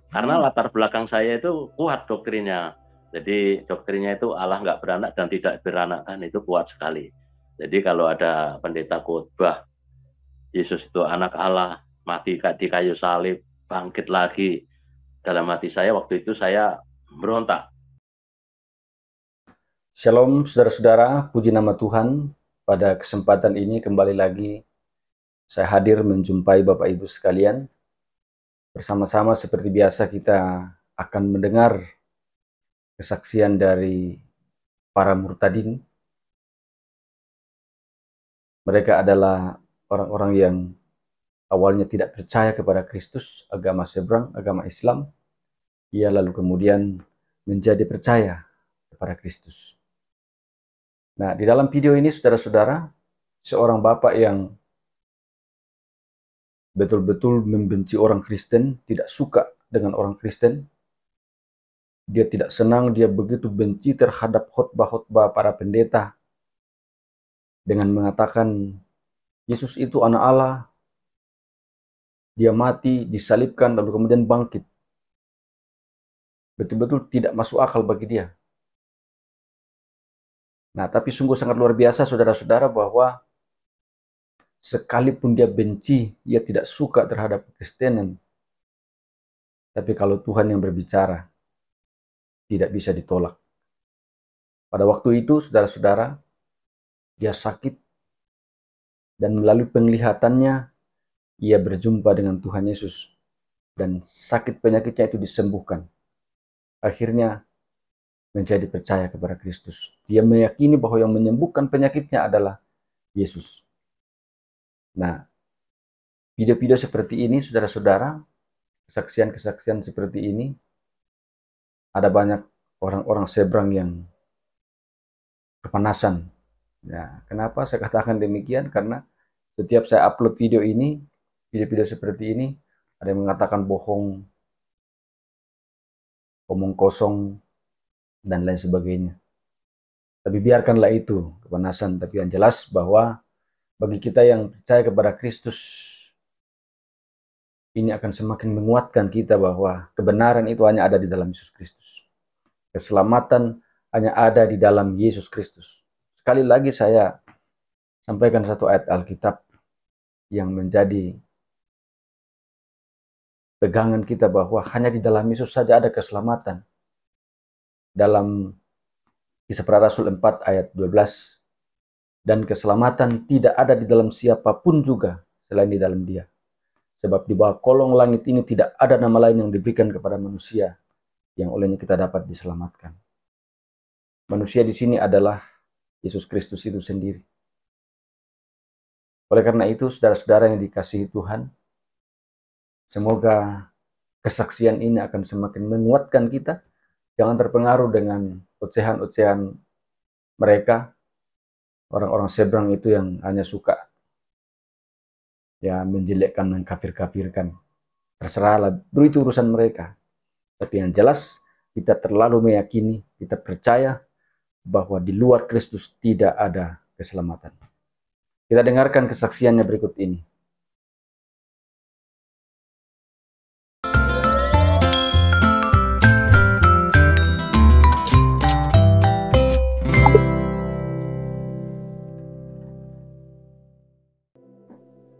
Karena latar belakang saya itu kuat doktrinnya. Jadi doktrinnya itu Allah nggak beranak dan tidak beranak, kan itu kuat sekali. Jadi kalau ada pendeta khotbah Yesus itu anak Allah, mati di kayu salib, bangkit lagi, dalam hati saya waktu itu saya berontak. Shalom saudara-saudara, puji nama Tuhan. Pada kesempatan ini kembali lagi saya hadir menjumpai Bapak Ibu sekalian. Bersama-sama seperti biasa kita akan mendengar kesaksian dari para murtadin. Mereka adalah orang-orang yang awalnya tidak percaya kepada Kristus, agama seberang, agama Islam. Ia lalu kemudian menjadi percaya kepada Kristus. Nah, di dalam video ini saudara-saudara, seorang bapak yang betul-betul membenci orang Kristen, tidak suka dengan orang Kristen. Dia tidak senang, dia begitu benci terhadap khotbah-khotbah para pendeta dengan mengatakan Yesus itu anak Allah, dia mati, disalibkan, lalu kemudian bangkit. Betul-betul tidak masuk akal bagi dia. Nah, tapi sungguh sangat luar biasa saudara-saudara bahwa sekalipun dia benci, dia tidak suka terhadap Kristenan, tapi kalau Tuhan yang berbicara, tidak bisa ditolak. Pada waktu itu, saudara-saudara, dia sakit, dan melalui penglihatannya, ia berjumpa dengan Tuhan Yesus, dan sakit penyakitnya itu disembuhkan. Akhirnya, menjadi percaya kepada Kristus. Dia meyakini bahwa yang menyembuhkan penyakitnya adalah Yesus. Nah, video-video seperti ini, saudara-saudara, kesaksian-kesaksian seperti ini, ada banyak orang-orang seberang yang kepanasan. Ya, kenapa saya katakan demikian? Karena setiap saya upload video ini, video-video seperti ini, ada yang mengatakan bohong, omong kosong, dan lain sebagainya. Tapi biarkanlah itu kepanasan. Tapi yang jelas bahwa bagi kita yang percaya kepada Kristus, ini akan semakin menguatkan kita bahwa kebenaran itu hanya ada di dalam Yesus Kristus. Keselamatan hanya ada di dalam Yesus Kristus. Sekali lagi saya sampaikan satu ayat Alkitab yang menjadi pegangan kita bahwa hanya di dalam Yesus saja ada keselamatan. Dalam Kisah Para Rasul 4 ayat 12, dan keselamatan tidak ada di dalam siapapun juga selain di dalam Dia. Sebab di bawah kolong langit ini tidak ada nama lain yang diberikan kepada manusia yang olehnya kita dapat diselamatkan. Manusia di sini adalah Yesus Kristus itu sendiri. Oleh karena itu, saudara-saudara yang dikasihi Tuhan, semoga kesaksian ini akan semakin menguatkan kita. Jangan terpengaruh dengan ocehan-ocehan mereka, orang-orang seberang itu yang hanya suka ya menjelekkan, mengkafir-kafirkan. Terserahlah, itu urusan mereka. Tapi yang jelas, kita terlalu meyakini, kita percaya bahwa di luar Kristus tidak ada keselamatan. Kita dengarkan kesaksiannya berikut ini.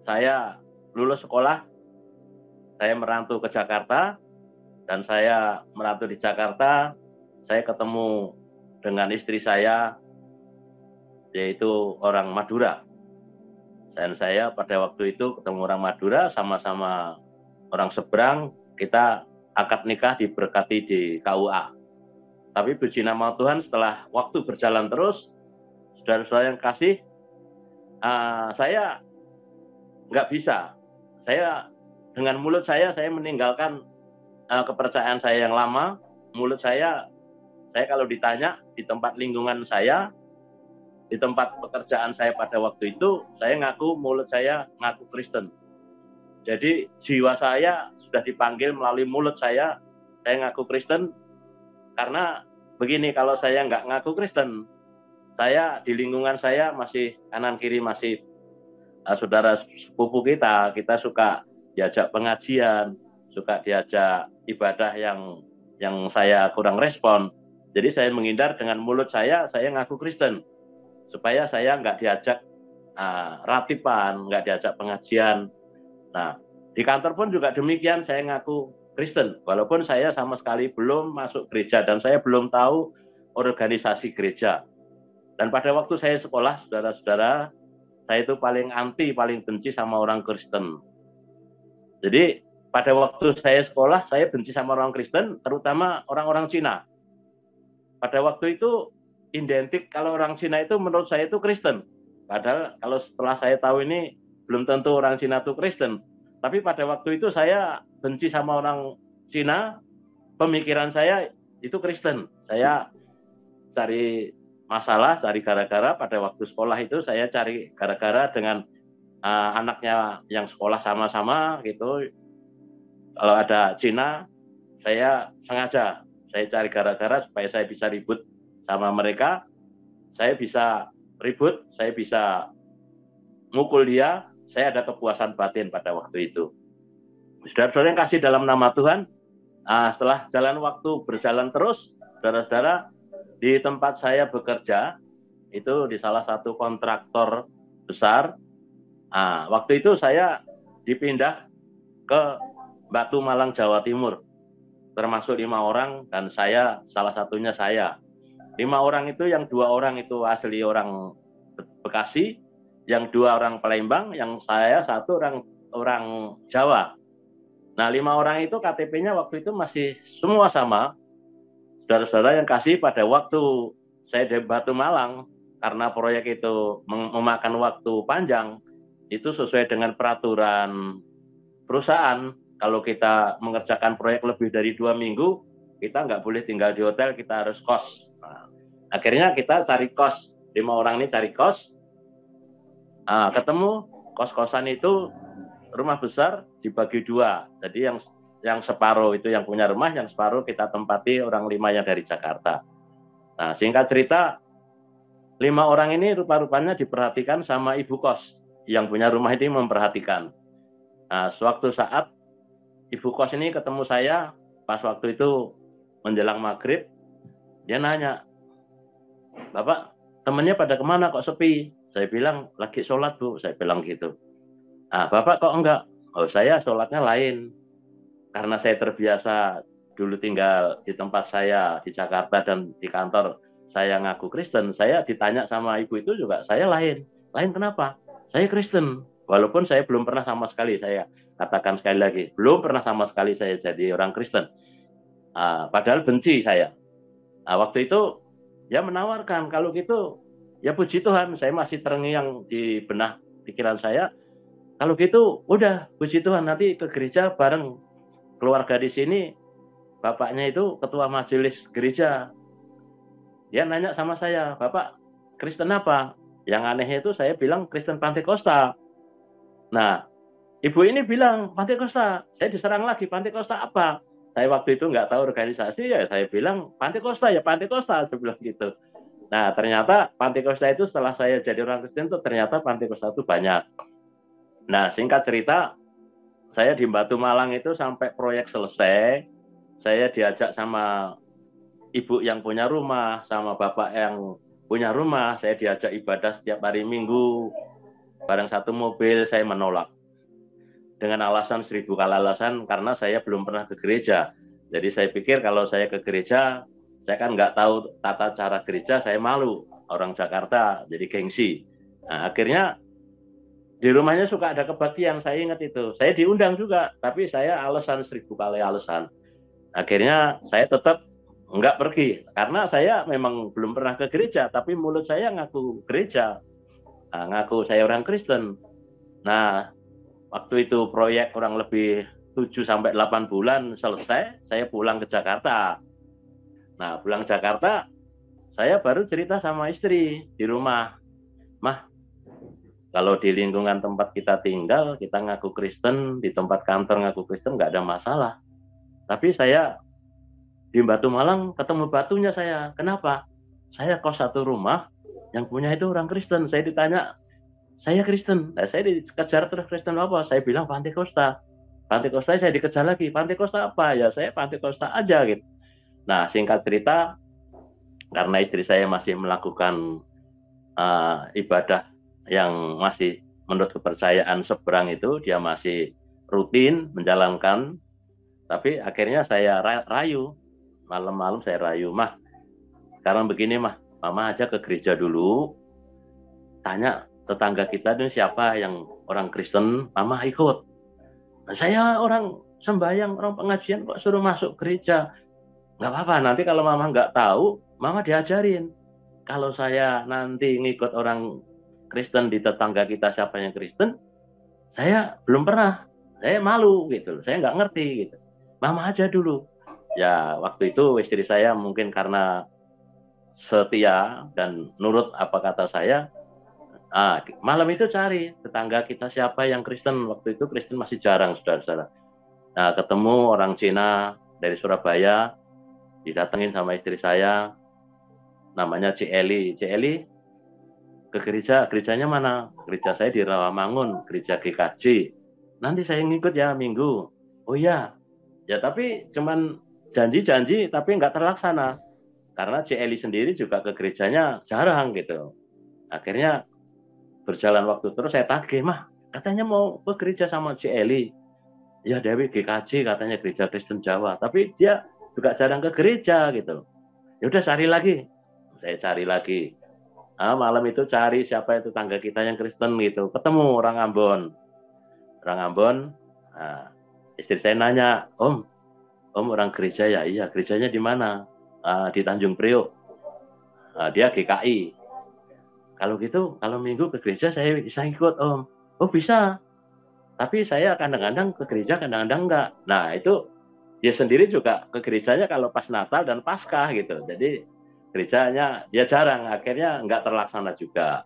Saya lulus sekolah, saya merantau ke Jakarta, dan saya merantau di Jakarta, saya ketemu dengan istri saya, yaitu orang Madura. Dan saya pada waktu itu ketemu orang Madura, sama-sama orang seberang, kita akad nikah diberkati di KUA. Tapi puji nama Tuhan, setelah waktu berjalan terus, saudara-saudara yang kasih, saya nggak bisa. Saya dengan mulut saya meninggalkan kepercayaan saya yang lama. Mulut saya kalau ditanya di tempat lingkungan saya, di tempat pekerjaan saya pada waktu itu, saya ngaku mulut saya ngaku Kristen. Jadi jiwa saya sudah dipanggil melalui mulut saya ngaku Kristen. Karena begini, kalau saya nggak ngaku Kristen, saya di lingkungan saya masih kanan kiri masih saudara sepupu kita suka diajak pengajian, suka diajak ibadah yang saya kurang respon. Jadi saya menghindar dengan mulut saya ngaku Kristen. Supaya saya nggak diajak ratipan, nggak diajak pengajian. Nah, di kantor pun juga demikian, saya ngaku Kristen. Walaupun saya sama sekali belum masuk gereja dan saya belum tahu organisasi gereja. Dan pada waktu saya sekolah, saudara-saudara, saya itu paling anti, paling benci sama orang Kristen. Jadi pada waktu saya sekolah, saya benci sama orang Kristen, terutama orang-orang Cina. Pada waktu itu identik kalau orang Cina itu menurut saya itu Kristen. Padahal kalau setelah saya tahu ini belum tentu orang Cina itu Kristen. Tapi pada waktu itu saya benci sama orang Cina, pemikiran saya itu Kristen. Saya cari masalah, cari gara-gara. Pada waktu sekolah itu saya cari gara-gara dengan anaknya yang sekolah sama-sama gitu. Kalau ada Cina, saya sengaja saya cari gara-gara supaya saya bisa ribut sama mereka, saya bisa ribut, saya bisa mukul dia, saya ada kepuasan batin pada waktu itu. Saudara-saudara yang kasih dalam nama Tuhan, setelah jalan waktu berjalan terus, saudara-saudara, di tempat saya bekerja, itu di salah satu kontraktor besar, waktu itu saya dipindah ke Batu Malang, Jawa Timur, termasuk 5 orang, dan saya salah satunya saya. 5 orang itu, yang 2 orang itu asli orang Bekasi, yang 2 orang Palembang, yang saya 1 orang Jawa. Nah, 5 orang itu KTP-nya waktu itu masih semua sama. Saudara-saudara yang kasih, pada waktu saya di Batu Malang, karena proyek itu memakan waktu panjang, itu sesuai dengan peraturan perusahaan. Kalau kita mengerjakan proyek lebih dari 2 minggu, kita nggak boleh tinggal di hotel, kita harus kos. Nah, akhirnya kita cari kos, 5 orang ini cari kos, ketemu kos-kosan itu rumah besar dibagi 2. Jadi yang separuh itu yang punya rumah, yang separuh kita tempati orang 5 yang dari Jakarta. Nah, singkat cerita, 5 orang ini rupa-rupanya diperhatikan sama ibu kos. Yang punya rumah ini memperhatikan. Nah, suatu saat ibu kos ini ketemu saya pas waktu itu menjelang maghrib, dia nanya, "Bapak, temennya pada kemana kok sepi?" Saya bilang, "Lagi sholat, Bu," saya bilang gitu. "Bapak kok enggak?" "Oh, saya sholatnya lain. Karena saya terbiasa dulu tinggal di tempat saya di Jakarta dan di kantor saya ngaku Kristen, saya ditanya sama ibu itu juga saya lain. Lain kenapa? Saya Kristen. Walaupun saya belum pernah sama sekali, saya katakan sekali lagi, belum pernah sama sekali saya jadi orang Kristen. Padahal benci saya. Waktu itu dia menawarkan, kalau gitu ya puji Tuhan, saya masih terngiang di benak pikiran saya. Kalau gitu udah puji Tuhan, nanti ke gereja bareng keluarga di sini. Bapaknya itu ketua majelis gereja. Dia nanya sama saya, "Bapak Kristen apa?" Yang anehnya itu saya bilang Kristen Pantekosta. Nah, ibu ini bilang Pantekosta. Saya diserang lagi, Pantekosta apa? Saya waktu itu nggak tahu organisasi, ya saya bilang Pantekosta, ya Pantekosta, saya bilang gitu. Nah, ternyata Pantekosta itu setelah saya jadi orang Kristen itu ternyata Pantekosta itu banyak. Nah, singkat cerita, saya di Batu Malang itu sampai proyek selesai, saya diajak sama ibu yang punya rumah, sama bapak yang punya rumah, saya diajak ibadah setiap hari Minggu, bareng satu mobil. Saya menolak dengan alasan 1000 kali alasan, karena saya belum pernah ke gereja. Jadi saya pikir kalau saya ke gereja, saya kan nggak tahu tata cara gereja, saya malu, orang Jakarta, jadi gengsi. Nah, akhirnya di rumahnya suka ada kebaktian, saya ingat itu. Saya diundang juga, tapi saya alasan 1000 kali alasan. Akhirnya saya tetap nggak pergi, karena saya memang belum pernah ke gereja, tapi mulut saya ngaku gereja, ngaku saya orang Kristen. Nah, waktu itu proyek kurang lebih 7-8 bulan selesai, saya pulang ke Jakarta. Nah, pulang Jakarta, saya baru cerita sama istri di rumah, "Mah, kalau di lingkungan tempat kita tinggal, kita ngaku Kristen, di tempat kantor ngaku Kristen, nggak ada masalah. Tapi saya di Batu Malang ketemu batunya saya. Kenapa? Saya kos satu rumah, yang punya itu orang Kristen. Saya ditanya, saya Kristen. Nah, saya dikejar terus Kristen apa? Saya bilang Pantekosta. Pantekosta saya dikejar lagi. Pantekosta apa? Ya saya Pantekosta aja gitu. Nah, singkat cerita, karena istri saya masih melakukan ibadah yang masih menurut kepercayaan seberang itu, dia masih rutin menjalankan. Tapi akhirnya saya rayu, malam-malam saya rayu, mah sekarang begini mah, mama aja ke gereja dulu, tanya tetangga kita ini siapa yang orang Kristen, mama ikut. Nah, saya orang sembahyang, orang pengajian kok suruh masuk gereja. Nggak apa-apa, nanti kalau mama nggak tahu, mama diajarin. Kalau saya nanti ngikut orang Kristen di tetangga kita siapa yang Kristen, saya belum pernah, saya malu gitu, saya nggak ngerti gitu. Mama aja dulu. Ya waktu itu istri saya mungkin karena setia dan nurut apa kata saya, malam itu cari tetangga kita siapa yang Kristen. Waktu itu Kristen masih jarang, saudara-saudara. Nah, ketemu orang Cina dari Surabaya, didatengin sama istri saya, namanya Ci Eli. Ci Eli, ke gereja, gerejanya mana? Gereja saya di Rawamangun, gereja GKJ. Nanti saya ngikut ya minggu. Oh iya, ya tapi cuman janji-janji tapi nggak terlaksana. Karena Ci Eli sendiri juga ke gerejanya jarang gitu. Akhirnya berjalan waktu terus saya tagih, mah katanya mau ke gereja sama Ci Eli. Ya Dewi GKJ katanya gereja Kristen Jawa. Tapi dia juga jarang ke gereja gitu. Ya udah cari lagi. Saya cari lagi. Malam itu cari siapa itu tangga kita yang Kristen gitu. Ketemu orang Ambon. Orang Ambon. Nah, istri saya nanya, Om orang gereja ya? Iya, gerejanya di mana? Di Tanjung Priok. Dia GKI. Kalau gitu, kalau minggu ke gereja saya bisa ikut, Om. Oh bisa. Tapi saya kadang-kadang ke gereja, kadang-kadang enggak. Nah itu dia sendiri juga ke gerejanya kalau pas Natal dan Paskah gitu. Jadi gerejanya dia jarang, akhirnya enggak terlaksana juga.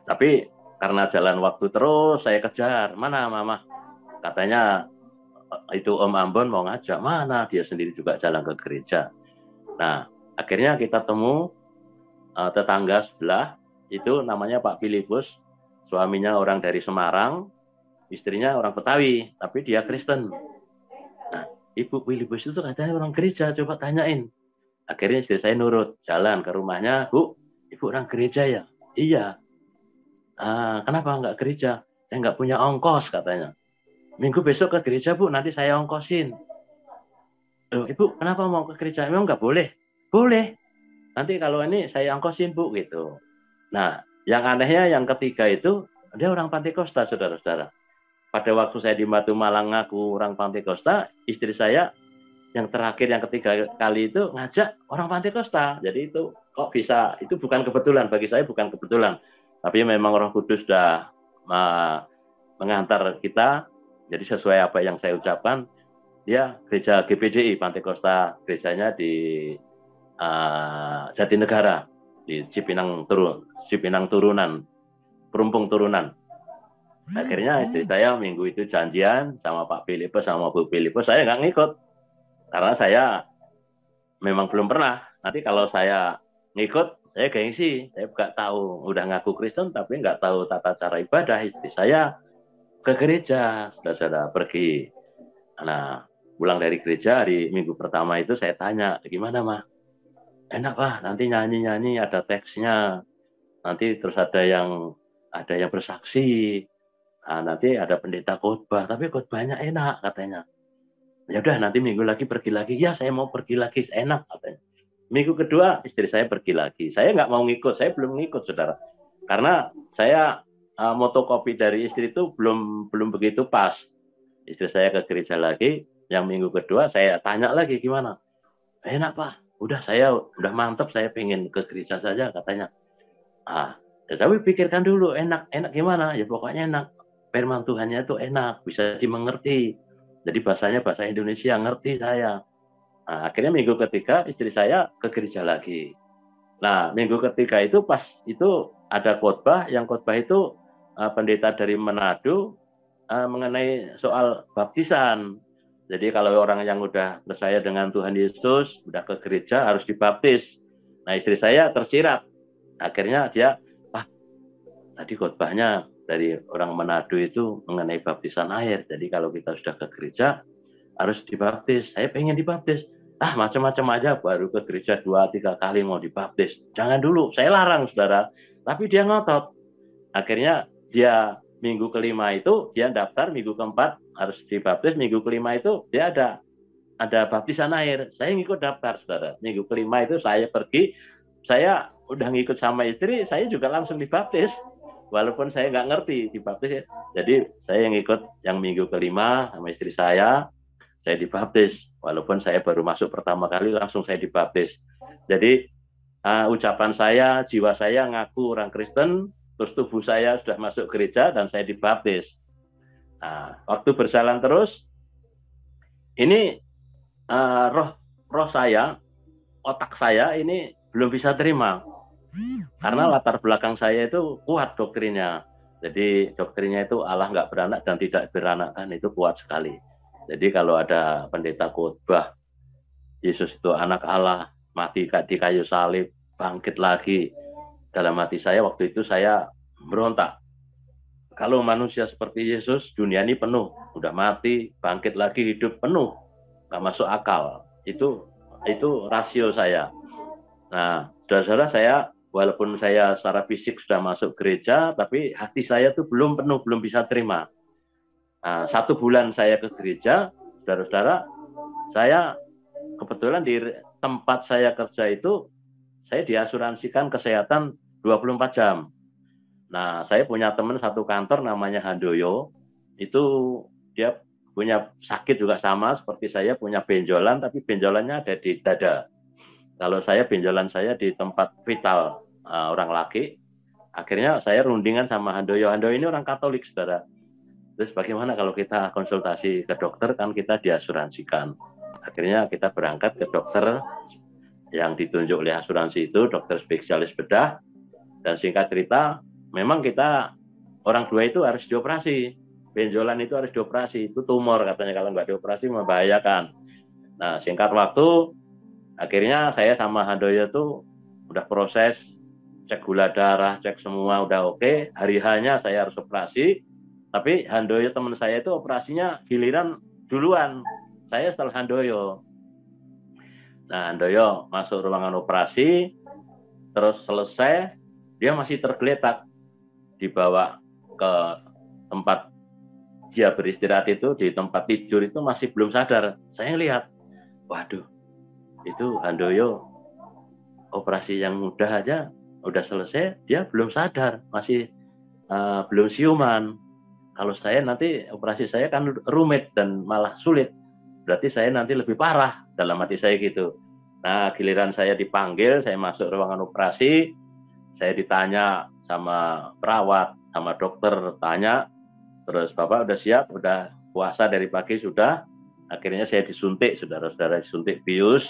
Tapi karena jalan waktu terus saya kejar, mana mama? Katanya itu Om Ambon mau ngajak, mana dia sendiri juga jalan ke gereja. Nah akhirnya kita temu tetangga sebelah, itu namanya Pak Filipus, suaminya orang dari Semarang, istrinya orang Betawi, tapi dia Kristen. Nah, Ibu Filipus itu katanya orang gereja, coba tanyain. Akhirnya istri saya nurut, jalan ke rumahnya, Bu, Ibu orang gereja ya? Iya. Kenapa nggak gereja? Saya nggak punya ongkos katanya. Minggu besok ke gereja Bu, nanti saya ongkosin. Ibu kenapa mau ke gereja? Memang nggak boleh? Boleh. Nanti kalau ini saya ongkosin Bu gitu. Nah, yang anehnya yang ketiga itu, dia orang Pantekosta, saudara-saudara. Pada waktu saya di Batu Malang ngaku orang Pantekosta, istri saya yang terakhir yang ketiga kali itu ngajak orang Pantekosta. Jadi itu kok bisa, itu bukan kebetulan, bagi saya bukan kebetulan. Tapi memang Roh Kudus sudah mengantar kita, jadi sesuai apa yang saya ucapkan, dia gereja GPDI Pantekosta, gerejanya di Jatinegara, di Cipinang Turunan, Perumpung Turunan. Akhirnya istri saya minggu itu janjian sama Pak Filipus, sama Bu Filipus, saya nggak ngikut. Karena saya memang belum pernah. Nanti kalau saya ngikut, saya gengsi. Saya nggak tahu, udah ngaku Kristen, tapi nggak tahu tata cara ibadah. Istri saya ke gereja, saudara-saudara pergi. Nah, pulang dari gereja hari minggu pertama itu saya tanya, gimana mah? Enak Pak, nanti nyanyi-nyanyi ada teksnya. Nanti terus ada yang bersaksi. Nanti ada pendeta khotbah, tapi khotbahnya enak katanya. Ya udah nanti minggu lagi pergi lagi. Ya saya mau pergi lagi, enak katanya. Minggu kedua istri saya pergi lagi. Saya nggak mau ngikut, saya belum ngikut saudara. Karena saya motokopi dari istri itu belum begitu pas. Istri saya ke gereja lagi, yang minggu kedua saya tanya lagi gimana. Enak Pak, udah saya udah mantap, saya pengen ke gereja saja katanya. Ya, tapi pikirkan dulu enak gimana? Ya pokoknya enak. Firman Tuhannya itu enak, bisa dimengerti. Jadi bahasanya bahasa Indonesia, ngerti saya. Nah, akhirnya minggu ketiga istri saya ke gereja lagi. Nah, minggu ketiga itu pas itu ada khotbah, yang khotbah itu pendeta dari Manado mengenai soal baptisan. Jadi kalau orang yang udah percaya dengan Tuhan Yesus, udah ke gereja harus dibaptis. Nah, istri saya tersirat. Akhirnya dia, tadi khotbahnya dari orang Manado itu mengenai baptisan air. Jadi kalau kita sudah ke gereja harus dibaptis. Saya pengen dibaptis. Macam-macam aja, baru ke gereja 2-3 kali mau dibaptis. Jangan dulu, saya larang saudara. Tapi dia ngotot. Akhirnya dia minggu kelima itu dia daftar, minggu keempat harus dibaptis, minggu kelima itu dia ada baptisan air. Saya ngikut daftar saudara. Minggu kelima itu saya pergi, saya udah ngikut sama istri, saya juga langsung dibaptis. Walaupun saya nggak ngerti dibaptis ya. Jadi saya ngikut yang minggu kelima sama istri saya dibaptis. Walaupun saya baru masuk pertama kali langsung saya dibaptis. Jadi ucapan saya, jiwa saya ngaku orang Kristen, terus tubuh saya sudah masuk gereja dan saya dibaptis. Nah, waktu berjalan terus, ini roh saya, otak saya ini belum bisa terima. Karena latar belakang saya itu kuat doktrinnya. Jadi doktrinnya itu Allah nggak beranak dan tidak beranakan, itu kuat sekali. Jadi kalau ada pendeta khotbah, Yesus itu anak Allah, mati di kayu salib, bangkit lagi. Dalam hati saya waktu itu saya berontak. Kalau manusia seperti Yesus, dunia ini penuh. Udah mati, bangkit lagi, hidup penuh. Nggak masuk akal. Itu rasio saya. Nah, saudara-saudara, saya walaupun saya secara fisik sudah masuk gereja, tapi hati saya tuh belum penuh, belum bisa terima. Nah, 1 bulan saya ke gereja, saudara-saudara, saya kebetulan di tempat saya kerja itu, saya diasuransikan kesehatan 24 jam. Nah, saya punya teman satu kantor namanya Handoyo, itu dia punya sakit juga sama seperti saya, punya benjolan, tapi benjolannya ada di dada. Kalau saya, benjolan saya di tempat vital orang laki. Akhirnya saya rundingan sama Handoyo. Handoyo ini orang Katolik, saudara. Terus bagaimana kalau kita konsultasi ke dokter, kan kita diasuransikan. Akhirnya kita berangkat ke dokter yang ditunjuk oleh asuransi itu, dokter spesialis bedah. Dan singkat cerita, memang kita orang tua itu harus dioperasi. Benjolan itu harus dioperasi. Itu tumor katanya, kalau nggak dioperasi membahayakan. Nah, singkat waktu, akhirnya saya sama Handoyo itu udah proses, cek gula darah, cek semua udah oke. Hari H-nya saya harus operasi. Tapi Handoyo teman saya itu operasinya giliran duluan. Saya setelah Handoyo. Nah, Handoyo masuk ruangan operasi, terus selesai, dia masih tergeletak. Dibawa ke tempat dia beristirahat itu, di tempat tidur itu masih belum sadar. Saya lihat, waduh, itu Handoyo operasi yang mudah aja udah selesai, dia belum sadar, masih belum siuman. Kalau saya nanti operasi saya kan rumit dan malah sulit. Berarti saya nanti lebih parah, dalam hati saya gitu. Nah, giliran saya dipanggil, saya masuk ruangan operasi, saya ditanya sama perawat, sama dokter, tanya, terus Bapak udah siap, udah puasa dari pagi sudah. Akhirnya saya disuntik, saudara-saudara, disuntik bius.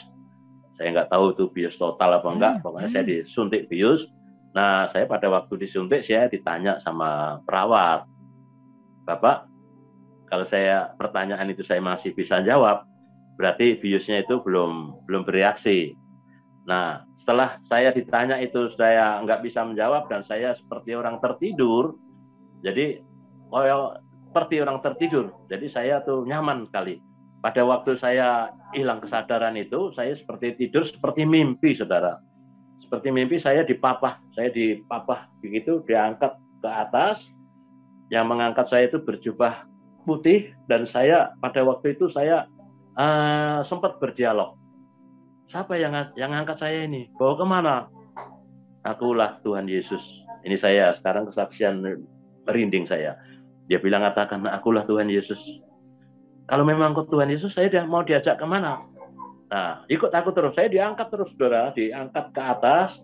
Saya nggak tahu itu bius total apa enggak, pokoknya saya disuntik bius. Nah, saya pada waktu disuntik, saya ditanya sama perawat, Bapak, kalau saya pertanyaan itu saya masih bisa jawab, berarti biusnya itu belum bereaksi. Nah, setelah saya ditanya itu saya nggak bisa menjawab dan saya seperti orang tertidur, jadi seperti orang tertidur, jadi saya tuh nyaman sekali. Pada waktu saya hilang kesadaran itu, saya seperti tidur, seperti mimpi, saudara. Seperti mimpi, saya dipapah begitu, diangkat ke atas. Yang mengangkat saya itu berjubah putih, dan saya pada waktu itu saya sempat berdialog. Siapa yang angkat saya ini? Bawa kemana? Akulah Tuhan Yesus. Ini saya sekarang kesaksian merinding saya. Dia bilang, katakan, akulah Tuhan Yesus. Kalau memang aku Tuhan Yesus, saya mau diajak kemana? Nah, ikut aku terus. Saya diangkat terus, saudara, diangkat ke atas.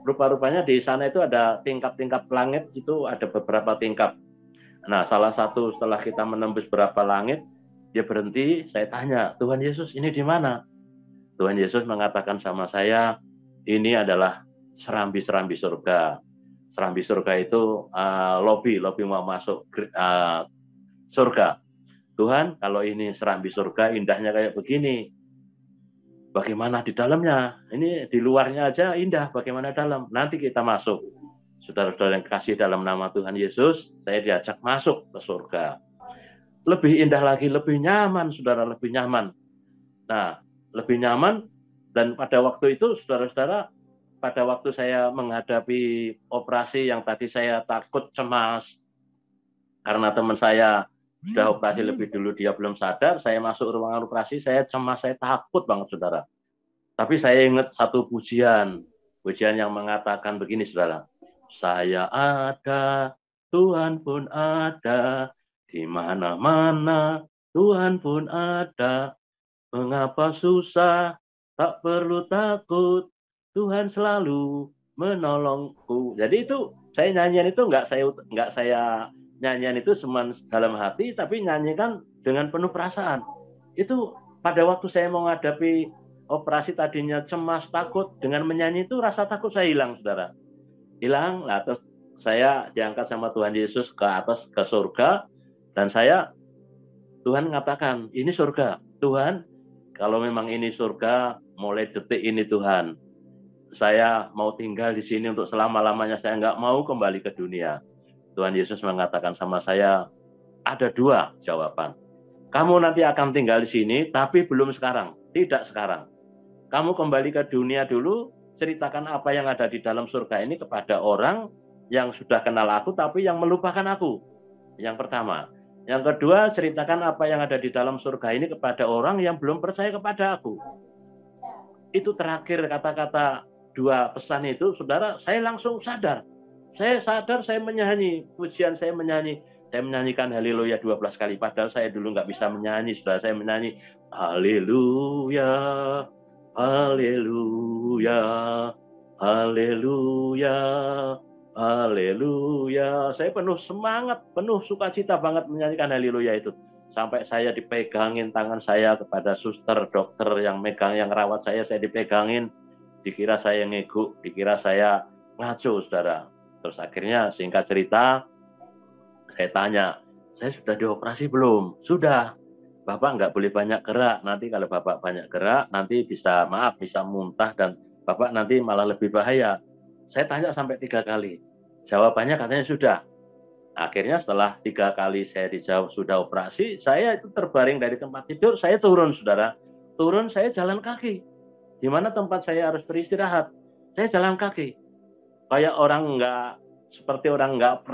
Rupa-rupanya di sana itu ada tingkap-tingkap langit, itu ada beberapa tingkap. Nah, salah satu setelah kita menembus berapa langit, dia berhenti, saya tanya, Tuhan Yesus, ini di mana? Tuhan Yesus mengatakan sama saya, ini adalah serambi-serambi surga. Serambi surga itu lobi mau masuk surga. Tuhan, kalau ini serambi surga, indahnya kayak begini, bagaimana di dalamnya? Ini di luarnya aja indah, bagaimana dalam? Nanti kita masuk. Saudara-saudara yang kasih dalam nama Tuhan Yesus, saya diajak masuk ke surga. Lebih indah lagi, lebih nyaman, saudara, lebih nyaman. Nah, lebih nyaman, dan pada waktu itu, saudara-saudara, pada waktu saya menghadapi operasi yang tadi saya takut, cemas, karena teman saya sudah operasi lebih dulu, dia belum sadar, saya masuk ruangan operasi, saya cemas, saya takut banget, saudara. Tapi saya ingat satu pujian yang mengatakan begini, saudara. Saya ada, Tuhan pun ada, di mana-mana Tuhan pun ada. Mengapa susah, tak perlu takut, Tuhan selalu menolongku. Jadi itu saya nyanyian itu nggak saya nyanyian itu cuma dalam hati, tapi nyanyikan dengan penuh perasaan. Itu pada waktu saya mau menghadapi operasi tadinya cemas, takut, dengan menyanyi itu rasa takut saya hilang, saudara. Hilang, nah terus saya diangkat sama Tuhan Yesus ke atas, ke surga, dan Tuhan mengatakan, ini surga. Tuhan, kalau memang ini surga, mulai detik ini Tuhan, saya mau tinggal di sini untuk selama-lamanya, saya nggak mau kembali ke dunia. Tuhan Yesus mengatakan sama saya, ada dua jawaban. Kamu nanti akan tinggal di sini, tapi belum sekarang, tidak sekarang. Kamu kembali ke dunia dulu, ceritakan apa yang ada di dalam surga ini kepada orang yang sudah kenal aku, tapi yang melupakan aku. Yang pertama. Yang kedua, ceritakan apa yang ada di dalam surga ini kepada orang yang belum percaya kepada aku. Itu terakhir kata-kata dua pesan itu, saudara, saya langsung sadar. Saya sadar, saya menyanyi, pujian saya menyanyi. Saya menyanyikan haleluya 12 kali, padahal saya dulu nggak bisa menyanyi, saudara. Saya menyanyi haleluya, haleluya, haleluya, haleluya. Saya penuh semangat, penuh sukacita banget menyanyikan haleluya itu. Sampai saya dipegangin tangan saya kepada suster, dokter yang megang, yang rawat saya dipegangin. Dikira saya ngeguk, dikira saya ngaco, saudara. Terus akhirnya singkat cerita, saya tanya, saya sudah dioperasi belum? Sudah. Bapak nggak boleh banyak gerak. Nanti kalau Bapak banyak gerak, nanti bisa muntah dan Bapak nanti malah lebih bahaya. Saya tanya sampai 3 kali. Jawabannya katanya sudah. Akhirnya setelah 3 kali saya dijawab sudah operasi, saya itu terbaring dari tempat tidur, saya turun, saudara. Turun, saya jalan kaki. Di mana tempat saya harus beristirahat. Saya jalan kaki. Kayak orang seperti orang nggak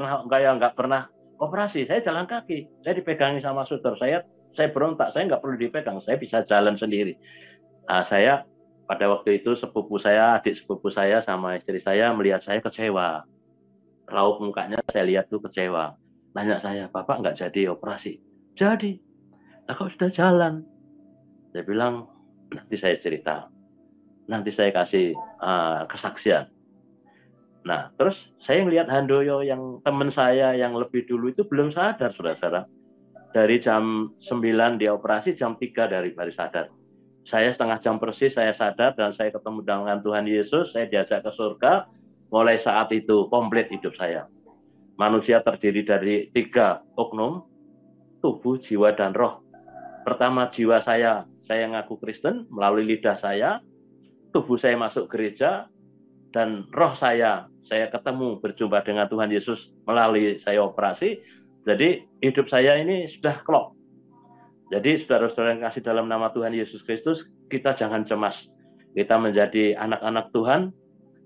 pernah operasi. Saya jalan kaki. Saya dipegangi sama suster. Saya berontak, saya nggak perlu dipegang, saya bisa jalan sendiri. Nah, saya pada waktu itu adik sepupu saya sama istri saya melihat saya kecewa. Raut mukanya saya lihat tuh kecewa. Nanya saya, Bapak nggak jadi operasi? Jadi. Nah, kok sudah jalan? Saya bilang, nanti saya cerita. Nanti saya kasih kesaksian. Nah, terus saya melihat Handoyo yang teman saya yang lebih dulu itu belum sadar, saudara-saudara. Dari jam 9 dia operasi, jam 3 dari baru sadar. Saya setengah jam persis saya sadar dan saya ketemu dengan Tuhan Yesus, saya diajak ke surga. Mulai saat itu komplit hidup saya. Manusia terdiri dari 3 oknum, tubuh, jiwa, dan roh. Pertama, jiwa saya ngaku Kristen melalui lidah saya, tubuh saya masuk gereja, dan roh saya ketemu berjumpa dengan Tuhan Yesus melalui saya operasi. Jadi hidup saya ini sudah klop. Jadi saudara-saudara yang kasih dalam nama Tuhan Yesus Kristus, kita jangan cemas. Kita menjadi anak-anak Tuhan,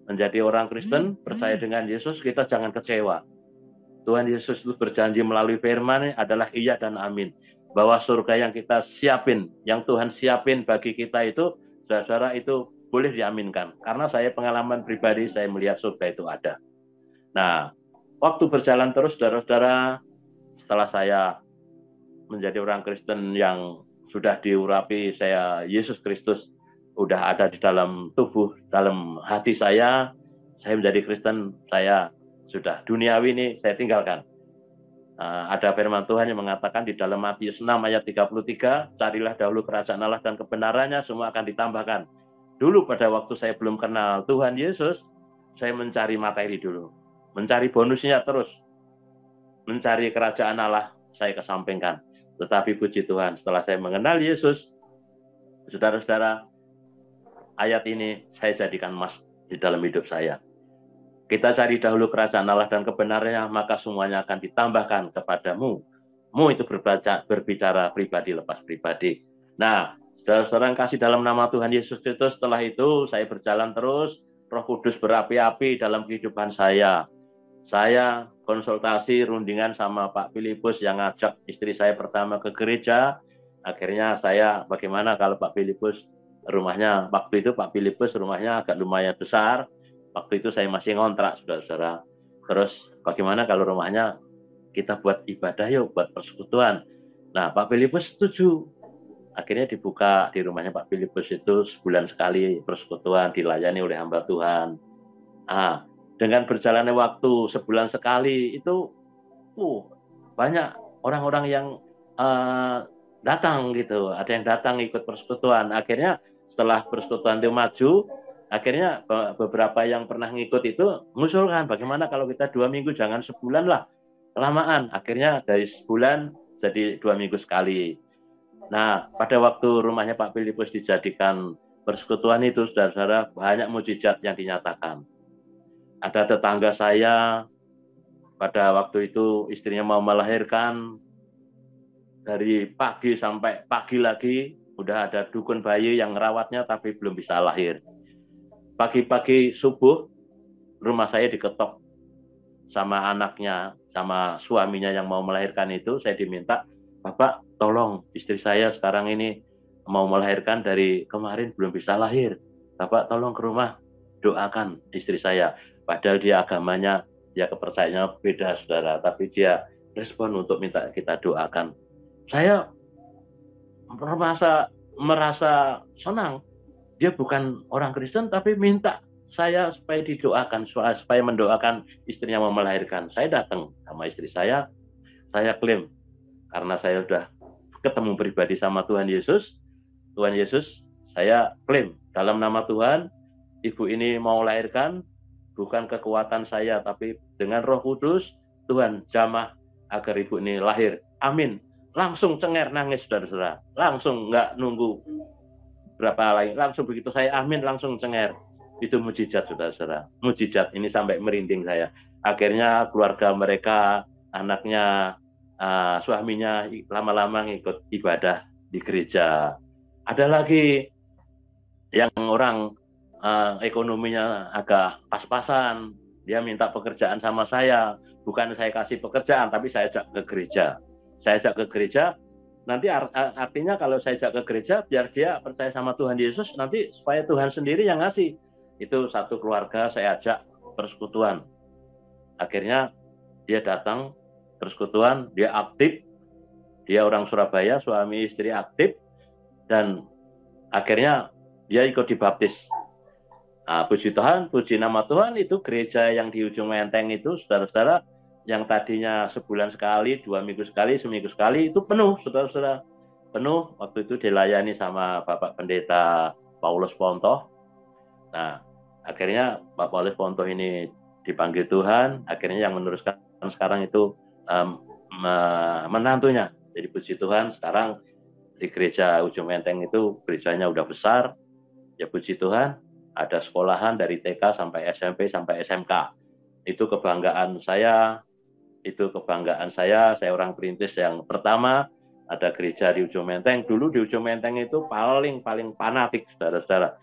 menjadi orang Kristen, percaya dengan Yesus, kita jangan kecewa. Tuhan Yesus itu berjanji melalui firman adalah iya dan amin. Bahwa surga yang kita siapin, yang Tuhan siapin bagi kita itu, saudara-saudara, itu boleh diaminkan. Karena saya pengalaman pribadi, saya melihat surga itu ada. Nah, waktu berjalan terus, saudara-saudara, setelah saya menjadi orang Kristen yang sudah diurapi, Yesus Kristus udah ada di dalam tubuh, dalam hati saya menjadi Kristen, saya sudah duniawi ini saya tinggalkan. Ada firman Tuhan yang mengatakan di dalam Matius 6 ayat 33, carilah dahulu kerajaan Allah dan kebenarannya, semua akan ditambahkan. Dulu pada waktu saya belum kenal Tuhan Yesus, saya mencari materi dulu, mencari bonusnya terus, mencari kerajaan Allah saya kesampingkan. Tetapi puji Tuhan, setelah saya mengenal Yesus, saudara-saudara, ayat ini saya jadikan emas di dalam hidup saya. Kita cari dahulu kerajaan Allah dan kebenarannya, maka semuanya akan ditambahkan kepadamu. Itu berbicara pribadi lepas pribadi. Nah, saudara-saudara yang kasih dalam nama Tuhan Yesus Kristus, setelah itu saya berjalan terus, Roh Kudus berapi-api dalam kehidupan saya. Saya konsultasi rundingan sama Pak Filipus yang ngajak istri saya pertama ke gereja. Akhirnya saya, bagaimana kalau Pak Filipus rumahnya, waktu itu Pak Filipus rumahnya agak lumayan besar. Waktu itu saya masih ngontrak, saudara-saudara. Terus bagaimana kalau rumahnya kita buat ibadah yuk, buat persekutuan. Nah, Pak Filipus setuju. Akhirnya dibuka di rumahnya Pak Filipus itu sebulan sekali persekutuan, dilayani oleh hamba Tuhan. Dengan berjalannya waktu sebulan sekali itu banyak orang-orang yang datang gitu. Ada yang datang ikut persekutuan. Akhirnya setelah persekutuan itu maju, akhirnya beberapa yang pernah ngikut itu mengusulkan bagaimana kalau kita 2 minggu, jangan sebulan lah, kelamaan. Akhirnya dari sebulan jadi 2 minggu sekali. Nah, pada waktu rumahnya Pak Filipus dijadikan persekutuan itu, saudara-saudara, banyak mujizat yang dinyatakan. Ada tetangga saya, pada waktu itu istrinya mau melahirkan, dari pagi sampai pagi lagi, udah ada dukun bayi yang ngerawatnya tapi belum bisa lahir. Pagi-pagi subuh, rumah saya diketok sama anaknya, sama suaminya yang mau melahirkan itu. Saya diminta, Bapak tolong istri saya sekarang ini mau melahirkan, dari kemarin belum bisa lahir. Bapak tolong ke rumah, doakan istri saya. Padahal dia agamanya, dia kepercayaannya beda, saudara. Tapi dia respon untuk minta kita doakan. Saya merasa senang. Dia bukan orang Kristen tapi minta saya supaya didoakan, supaya mendoakan istrinya mau melahirkan. Saya datang sama istri saya klaim, karena saya sudah ketemu pribadi sama Tuhan Yesus, saya klaim dalam nama Tuhan, ibu ini mau melahirkan, bukan kekuatan saya, tapi dengan Roh Kudus, Tuhan jamah agar ibu ini lahir. Amin. Langsung cengar nangis, saudara-saudara. Langsung, nggak nunggu berapa lagi. Langsung begitu saya amin, langsung cengar. Itu mujizat, saudara-saudara. Mujizat ini sampai merinding saya. Akhirnya keluarga mereka, anaknya, suaminya lama-lama ngikut ibadah di gereja. Ada lagi yang orang ekonominya agak pas-pasan, dia minta pekerjaan sama saya. Bukan saya kasih pekerjaan, tapi saya ajak ke gereja. Nanti artinya kalau saya ajak ke gereja, biar dia percaya sama Tuhan Yesus, nanti supaya Tuhan sendiri yang ngasih. Itu satu keluarga saya ajak persekutuan. Akhirnya dia datang persekutuan, dia aktif, dia orang Surabaya, suami istri aktif, dan akhirnya dia ikut dibaptis. Puji Tuhan, puji nama Tuhan, itu gereja yang di ujung Menteng itu, saudara-saudara, yang tadinya sebulan sekali, 2 minggu sekali, seminggu sekali, itu penuh, saudara-saudara. Penuh, waktu itu dilayani sama Bapak Pendeta Paulus Pontoh. Nah, akhirnya Pak Paulus Pontoh ini dipanggil Tuhan, akhirnya yang meneruskan sekarang itu menantunya. Jadi puji Tuhan, sekarang di gereja ujung Menteng itu, gerejanya udah besar, ya puji Tuhan, ada sekolahan dari TK sampai SMP sampai SMK. Itu kebanggaan saya, saya orang perintis yang pertama, ada gereja di ujung Menteng. Dulu di ujung Menteng itu paling fanatik, saudara-saudara.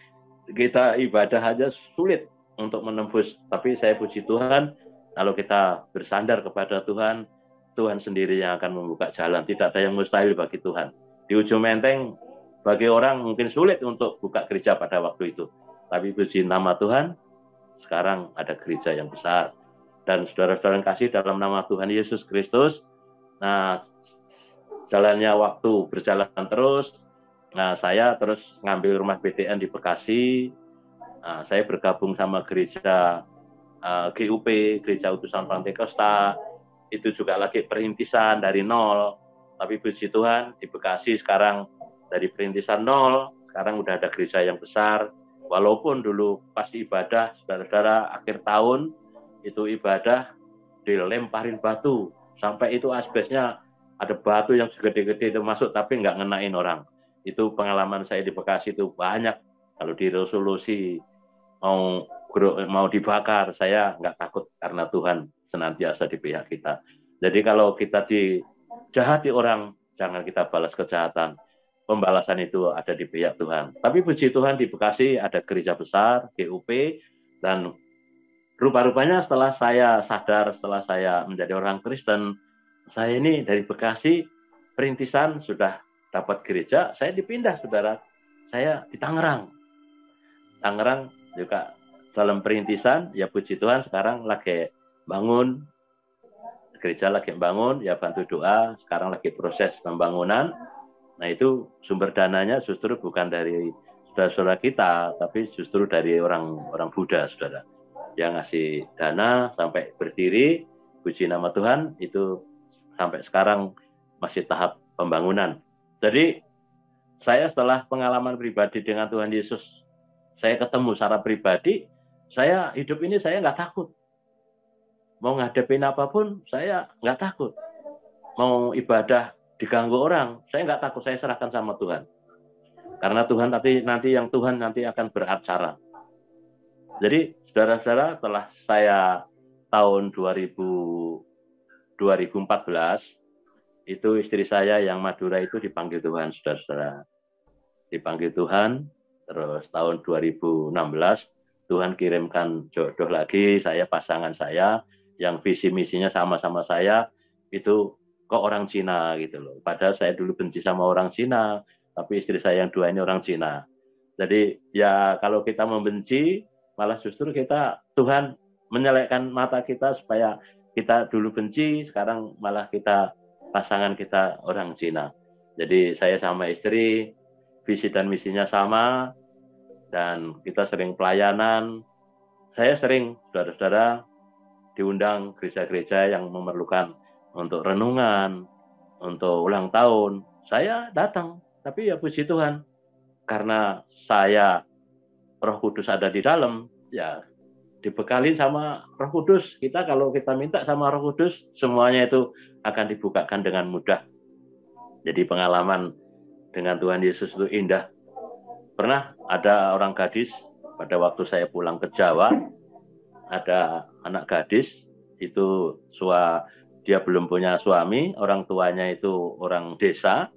Kita ibadah aja sulit untuk menembus, tapi saya puji Tuhan, kalau kita bersandar kepada Tuhan, Tuhan sendiri yang akan membuka jalan. Tidak ada yang mustahil bagi Tuhan. Di ujung Menteng, bagi orang mungkin sulit untuk buka gereja pada waktu itu. Tapi puji nama Tuhan, sekarang ada gereja yang besar. Dan saudara-saudara yang kasih dalam nama Tuhan Yesus Kristus, nah jalannya waktu berjalan terus, nah saya terus ngambil rumah BTN di Bekasi, saya bergabung sama gereja GUP, Gereja Utusan Pantekosta, itu juga lagi perintisan dari nol, tapi puji Tuhan di Bekasi sekarang dari perintisan nol, sekarang udah ada gereja yang besar. Walaupun dulu pas ibadah, saudara-saudara, akhir tahun, itu ibadah dilemparin batu, sampai itu asbesnya ada batu yang segede-gede itu masuk tapi nggak ngenain orang. Itu pengalaman saya di Bekasi itu banyak. Kalau di resolusi mau mau dibakar, saya nggak takut karena Tuhan senantiasa di pihak kita. Jadi kalau kita dijahati orang, jangan kita balas kejahatan. Pembalasan itu ada di pihak Tuhan. Tapi puji Tuhan di Bekasi ada gereja besar, GUP, dan rupa-rupanya setelah saya sadar, setelah saya menjadi orang Kristen, saya ini dari Bekasi, perintisan sudah dapat gereja, saya dipindah, saudara. Saya di Tangerang. Tangerang juga dalam perintisan, ya puji Tuhan sekarang lagi bangun, gereja lagi bangun, ya bantu doa, sekarang lagi proses pembangunan. Nah itu sumber dananya justru bukan dari saudara-saudara kita, tapi justru dari orang Buddha, saudara. Yang ngasih dana sampai berdiri, puji nama Tuhan, itu sampai sekarang masih tahap pembangunan. Jadi saya setelah pengalaman pribadi dengan Tuhan Yesus, saya ketemu secara pribadi, saya hidup ini saya nggak takut. Mau ngadepin apapun, saya nggak takut. Mau ibadah diganggu orang, saya nggak takut, saya serahkan sama Tuhan. Karena Tuhan nanti akan beracara. Jadi saudara-saudara, setelah saya tahun 2014, itu istri saya yang Madura itu dipanggil Tuhan, saudara-saudara. Dipanggil Tuhan, terus tahun 2016, Tuhan kirimkan jodoh lagi, pasangan saya, yang visi misinya sama-sama saya, itu kok orang Cina gitu loh. Padahal saya dulu benci sama orang Cina, tapi istri saya yang dua ini orang Cina. Jadi ya kalau kita membenci, malah justru Tuhan menyelekkan mata kita supaya kita dulu benci, sekarang malah pasangan kita orang Cina. Jadi saya sama istri, visi dan misinya sama, dan kita sering pelayanan. Saya sering, saudara-saudara, diundang gereja-gereja yang memerlukan untuk renungan, untuk ulang tahun. Saya datang, tapi ya puji Tuhan, karena saya Roh Kudus ada di dalam, ya dibekalin sama Roh Kudus. Kalau kita minta sama Roh Kudus, semuanya itu akan dibukakan dengan mudah. Jadi pengalaman dengan Tuhan Yesus itu indah. Pernah ada orang gadis, pada waktu saya pulang ke Jawa, ada anak gadis, itu dia belum punya suami, orang tuanya itu orang desa.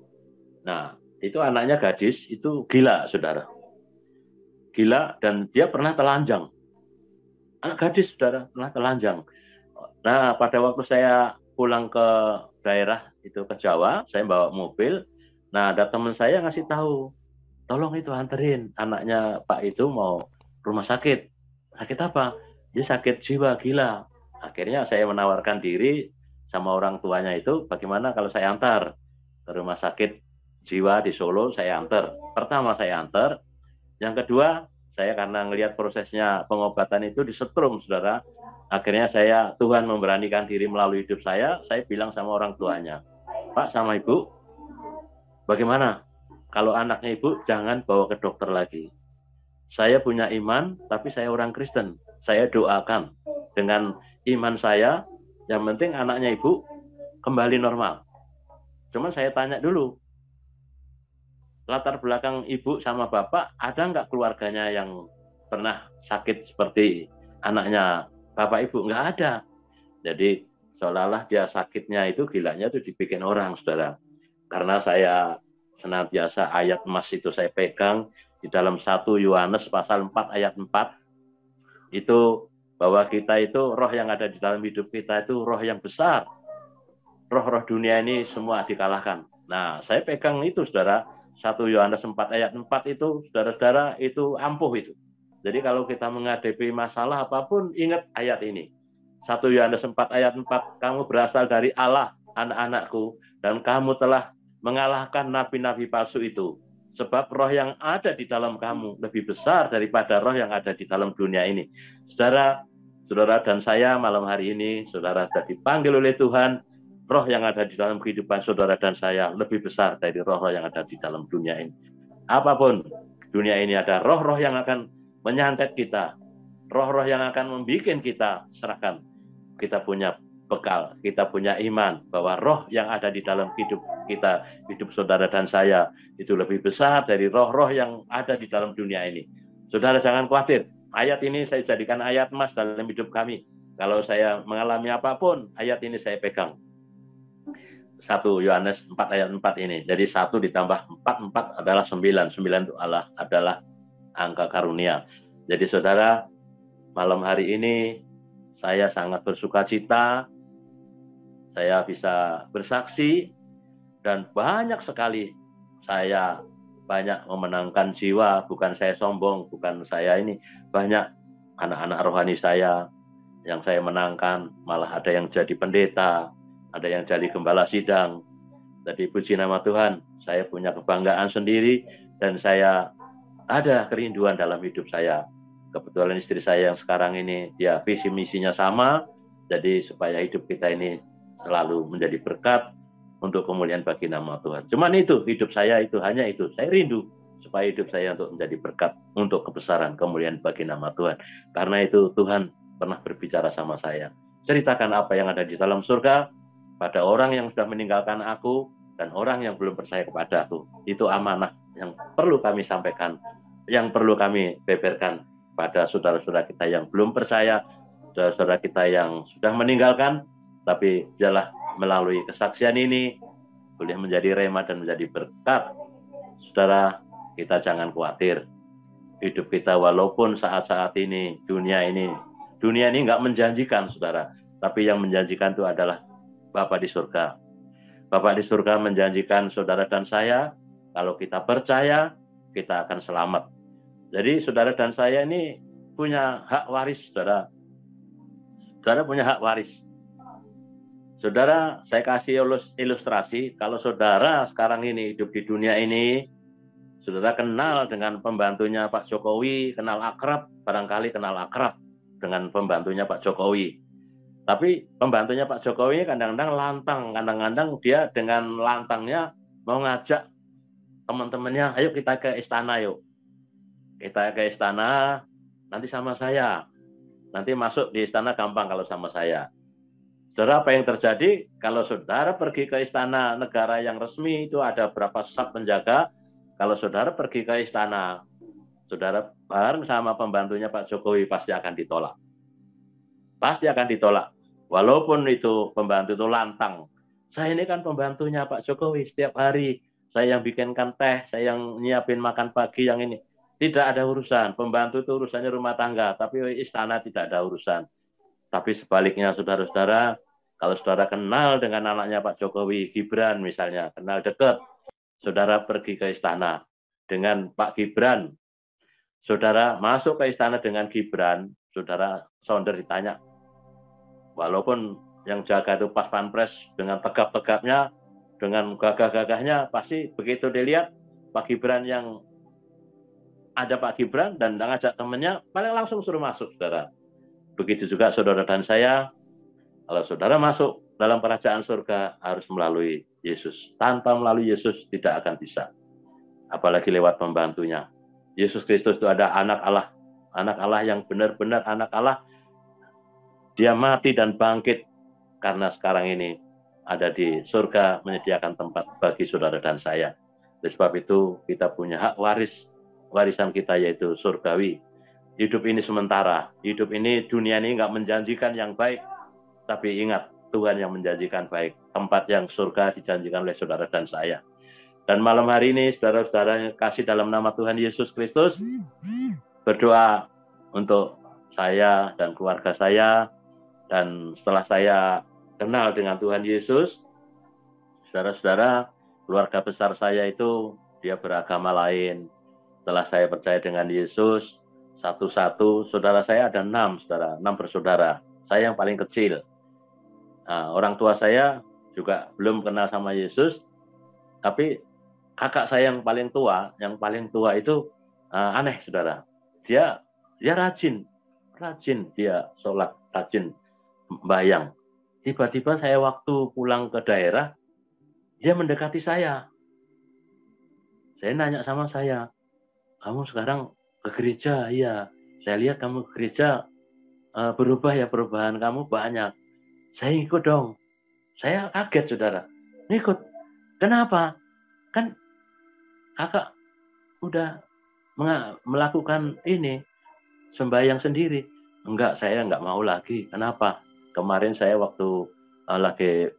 Nah, itu anaknya gadis, itu gila, saudara. Gila, dan dia pernah telanjang. Anak gadis, saudara, pernah telanjang. Nah, pada waktu saya pulang ke daerah itu ke Jawa, saya bawa mobil. Nah, ada teman saya ngasih tahu, tolong itu anterin anaknya Pak itu mau rumah sakit. Sakit apa? Dia sakit jiwa, gila. Akhirnya saya menawarkan diri sama orang tuanya itu, bagaimana kalau saya antar ke rumah sakit jiwa di Solo, saya antar. Pertama saya antar, yang kedua saya karena ngelihat prosesnya pengobatan itu disetrum, saudara. Akhirnya Tuhan memberanikan diri melalui hidup saya bilang sama orang tuanya, Pak sama Ibu, bagaimana kalau anaknya Ibu jangan bawa ke dokter lagi. Saya punya iman, tapi saya orang Kristen. Saya doakan dengan iman saya, yang penting anaknya Ibu kembali normal. Cuman saya tanya dulu, latar belakang Ibu sama Bapak, ada nggak keluarganya yang pernah sakit seperti anaknya Bapak Ibu? Nggak ada. Jadi seolah-olah dia sakitnya itu, gilanya itu dibikin orang, saudara. Karena saya senantiasa ayat emas itu saya pegang, di dalam 1 Yohanes pasal 4 ayat 4, itu bahwa kita itu, roh yang ada di dalam hidup kita itu roh yang besar. Roh-roh dunia ini semua dikalahkan. Nah, saya pegang itu, saudara. 1 Yohanes 4 ayat 4 itu, saudara-saudara, itu ampuh itu. Jadi kalau kita menghadapi masalah apapun, ingat ayat ini. 1 Yohanes 4 ayat 4, kamu berasal dari Allah, anak-anakku, dan kamu telah mengalahkan nabi-nabi palsu itu. Sebab roh yang ada di dalam kamu lebih besar daripada roh yang ada di dalam dunia ini. Saudara dan saya malam hari ini, saudara sudah dipanggil oleh Tuhan. Roh yang ada di dalam kehidupan saudara dan saya lebih besar dari roh-roh yang ada di dalam dunia ini. Apapun dunia ini, ada roh-roh yang akan menyantet kita, roh-roh yang akan membuat kita serahkan. Kita punya bekal, kita punya iman bahwa roh yang ada di dalam hidup kita, hidup saudara dan saya, itu lebih besar dari roh-roh yang ada di dalam dunia ini. Saudara jangan khawatir, ayat ini saya jadikan ayat emas dalam hidup kami. Kalau saya mengalami apapun, ayat ini saya pegang. 1 Yohanes 4 ayat 4 ini. Jadi 1 ditambah 4 adalah 9. 9 itu adalah angka karunia. Jadi saudara, malam hari ini saya sangat bersuka cita. Saya bisa bersaksi dan banyak sekali saya banyak memenangkan jiwa. Bukan saya sombong, bukan saya ini. Banyak anak-anak rohani saya yang saya menangkan, malah ada yang jadi pendeta, ada yang jadi gembala sidang. Jadi puji nama Tuhan, saya punya kebanggaan sendiri dan saya ada kerinduan dalam hidup saya. Kebetulan istri saya yang sekarang ini, dia visi misinya sama, jadi supaya hidup kita ini selalu menjadi berkat untuk kemuliaan bagi nama Tuhan. Cuman itu, hidup saya itu hanya itu. Saya rindu supaya hidup saya untuk menjadi berkat untuk kebesaran kemuliaan bagi nama Tuhan. Karena itu Tuhan pernah berbicara sama saya. Ceritakan apa yang ada di dalam surga pada orang yang sudah meninggalkan aku dan orang yang belum percaya kepada aku. Itu amanah yang perlu kami sampaikan, yang perlu kami beberkan pada saudara-saudara kita yang belum percaya, saudara-saudara kita yang sudah meninggalkan, tapi biarlah melalui kesaksian ini boleh menjadi rema dan menjadi berkat. Saudara, kita jangan khawatir. Hidup kita walaupun saat-saat ini dunia ini nggak menjanjikan, saudara. Tapi yang menjanjikan itu adalah Bapa di surga. Bapak di surga menjanjikan saudara dan saya, kalau kita percaya, kita akan selamat. Jadi saudara dan saya ini punya hak waris, saudara. Saudara punya hak waris. Saudara, saya kasih ilustrasi, kalau saudara sekarang ini hidup di dunia ini, saudara kenal dengan pembantunya Pak Jokowi, kenal akrab, barangkali kenal akrab dengan pembantunya Pak Jokowi. Tapi pembantunya Pak Jokowi kadang-kadang lantang, kadang-kadang dia dengan lantangnya mau ngajak teman-temannya, ayo kita ke istana yuk. Kita ke istana, nanti sama saya. Nanti masuk di istana gampang kalau sama saya. Saudara, apa yang terjadi kalau saudara pergi ke istana negara yang resmi, itu ada berapa staf penjaga. Kalau saudara pergi ke istana, saudara bareng sama pembantunya Pak Jokowi pasti akan ditolak. Pasti akan ditolak. Walaupun itu pembantu itu lantang. Saya ini kan pembantunya Pak Jokowi setiap hari. Saya yang bikinkan teh, saya yang nyiapin makan pagi yang ini. Tidak ada urusan. Pembantu itu urusannya rumah tangga. Tapi istana tidak ada urusan. Tapi sebaliknya saudara-saudara, kalau saudara kenal dengan anaknya Pak Jokowi, Gibran misalnya, kenal dekat, saudara pergi ke istana dengan Pak Gibran. Saudara masuk ke istana dengan Gibran, saudara sounder ditanya, walaupun yang jaga itu pas pampres dengan tegap-tegapnya, dengan gagah-gagahnya, pasti begitu dilihat Pak Gibran yang ada Pak Gibran dan ngajak temannya, paling langsung suruh masuk, saudara. Begitu juga saudara dan saya, kalau saudara masuk dalam kerajaan surga harus melalui Yesus. Tanpa melalui Yesus tidak akan bisa. Apalagi lewat pembantunya. Yesus Kristus itu ada anak Allah yang benar-benar anak Allah. Dia mati dan bangkit karena sekarang ini ada di surga menyediakan tempat bagi saudara dan saya. Oleh sebab itu kita punya hak waris. Warisan kita yaitu surgawi. Hidup ini sementara. Hidup ini, dunia ini nggak menjanjikan yang baik. Tapi ingat, Tuhan yang menjanjikan baik. Tempat yang surga dijanjikan oleh saudara dan saya. Dan malam hari ini, saudara-saudara yang kasih dalam nama Tuhan Yesus Kristus, berdoa untuk saya dan keluarga saya. Dan setelah saya kenal dengan Tuhan Yesus, saudara-saudara, keluarga besar saya itu, dia beragama lain. Setelah saya percaya dengan Yesus, satu-satu, saudara saya ada 6, saudara, 6 bersaudara. Saya yang paling kecil. Nah, orang tua saya juga belum kenal sama Yesus, tapi kakak saya yang paling tua itu aneh, saudara. Dia rajin dia sholat, rajin bayang. Tiba-tiba saya waktu pulang ke daerah, dia mendekati saya. Saya nanya sama saya, kamu sekarang ke gereja? Iya. Saya lihat kamu ke gereja, berubah ya, perubahan kamu banyak. Saya ikut dong. Saya kaget, saudara. Ikut. Kenapa? Kan kakak udah melakukan ini. sembahyang sendiri. Enggak, saya enggak mau lagi. Kenapa? Kemarin saya waktu lagi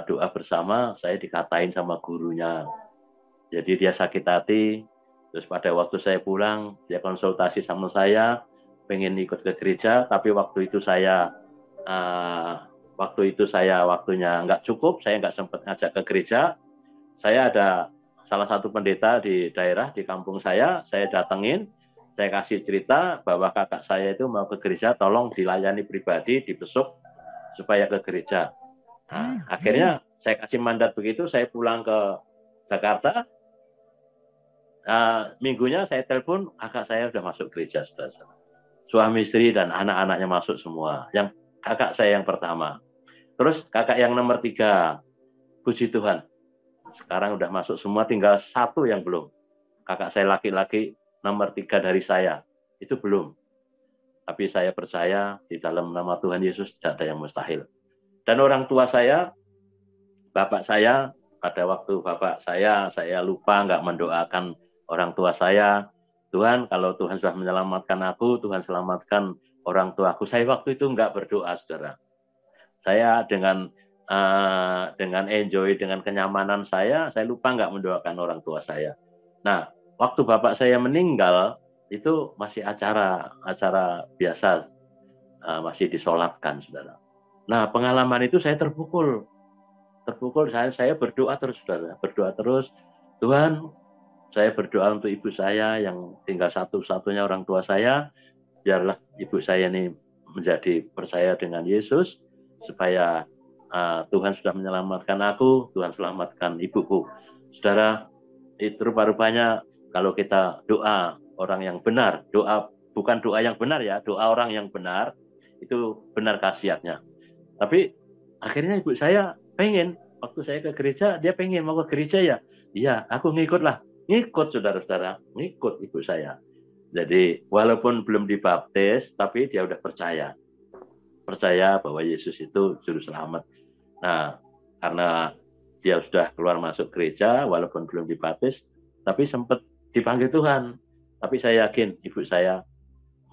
doa bersama, saya dikatain sama gurunya. Jadi dia sakit hati. Terus pada waktu saya pulang, dia konsultasi sama saya, pengen ikut ke gereja, tapi waktu itu saya waktunya nggak cukup, saya nggak sempat ngajak ke gereja. Saya ada salah satu pendeta di daerah di kampung saya datengin, saya kasih cerita bahwa kakak saya itu mau ke gereja, tolong dilayani pribadi, dibesuk supaya ke gereja. Nah, akhirnya saya kasih mandat begitu, saya pulang ke Jakarta. Minggunya saya telepon, kakak saya sudah masuk gereja, saudara. Suami istri dan anak-anaknya masuk semua. Yang kakak saya yang pertama. Terus kakak yang nomor 3, puji Tuhan, sekarang udah masuk semua, tinggal satu yang belum. Kakak saya laki-laki nomor 3 dari saya, itu belum. Tapi saya percaya di dalam nama Tuhan Yesus tidak ada yang mustahil. Dan orang tua saya, bapak saya, pada waktu bapak saya lupa nggak mendoakan orang tua saya. Tuhan, kalau Tuhan sudah menyelamatkan aku, Tuhan selamatkan orang tuaku. Saya waktu itu nggak berdoa, saudara. Saya dengan enjoy, dengan kenyamanan saya lupa nggak mendoakan orang tua saya. Nah, waktu bapak saya meninggal, itu masih acara biasa, masih disolatkan, saudara. Nah, pengalaman itu saya terpukul, saya berdoa terus, saudara, berdoa terus. Tuhan, saya berdoa untuk ibu saya yang tinggal satu-satunya orang tua saya, biarlah ibu saya ini menjadi percaya dengan Yesus, supaya Tuhan sudah menyelamatkan aku, Tuhan selamatkan ibuku. Saudara, itu rupa-rupanya kalau kita doa orang yang benar, doa bukan doa yang benar ya, doa orang yang benar, itu benar khasiatnya. Tapi akhirnya ibu saya pengen, waktu saya ke gereja, dia pengen mau ke gereja ya. Iya, aku ngikut saudara-saudara, ngikut ibu saya. Jadi walaupun belum dibaptis, tapi dia udah percaya bahwa Yesus itu juru selamat. Nah, karena dia sudah keluar masuk gereja, walaupun belum dibaptis, tapi sempat dipanggil Tuhan. Tapi saya yakin ibu saya